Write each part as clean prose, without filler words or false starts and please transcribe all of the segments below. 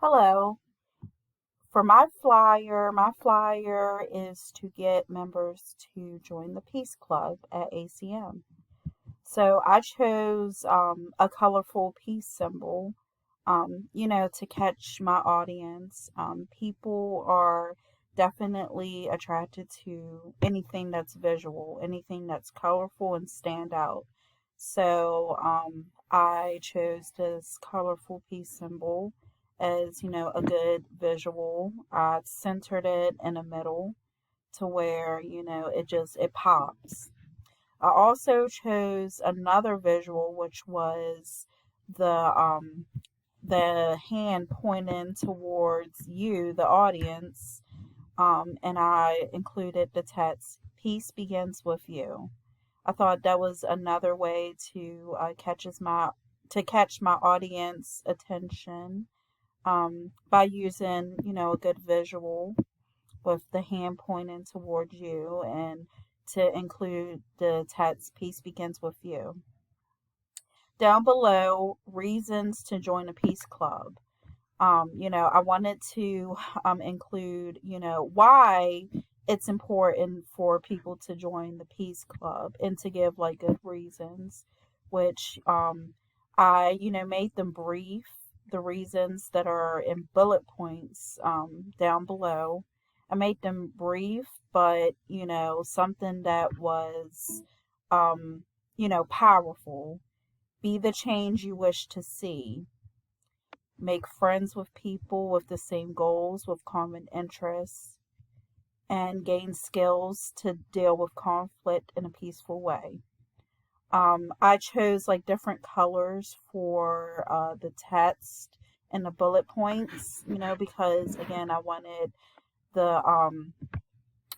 Hello. For my flyer is to get members to join the Peace Club at ACM. So I chose a colorful peace symbol, to catch my audience. People are definitely attracted to anything that's visual, anything that's colorful and stand out. So I chose this colorful peace symbol as, a good visual. I centered it in the middle to where, it pops. I also chose another visual, which was the hand pointing towards you, the audience, and I included the text "Peace begins with you." I thought that was another way to catch my audience attention, by using, a good visual with the hand pointing towards you and to include the text "Peace begins with you." Down below, reasons to join a peace club. I wanted to include, why it's important for people to join the peace club and to give like good reasons, which I, made them brief, the reasons that are in bullet points down below. I made them brief, but, something that was, powerful. Be the change you wish to see. Make friends with people with the same goals, with common interests, and gain skills to deal with conflict in a peaceful way. I chose like different colors for the text and the bullet points, because again, the um,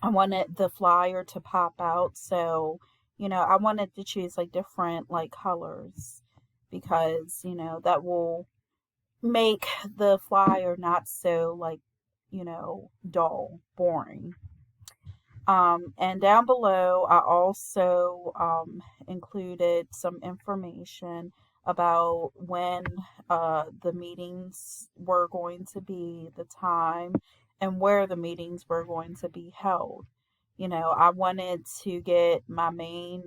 I wanted the flyer to pop out, so I wanted to choose like different like colors because that will make the flyer not so like, dull, boring. And down below, I also included some information about when the meetings were going to be, the time, and where the meetings were going to be held. I wanted to get my main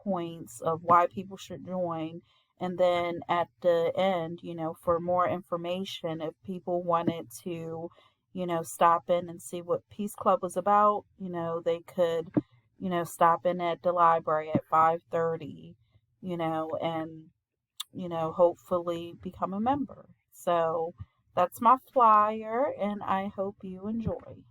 points of why people should join. And then at the end, for more information, if people wanted to stop in and see what Peace Club was about, they could, stop in at the library at 5:30, and, hopefully become a member. So that's my flyer, and I hope you enjoy.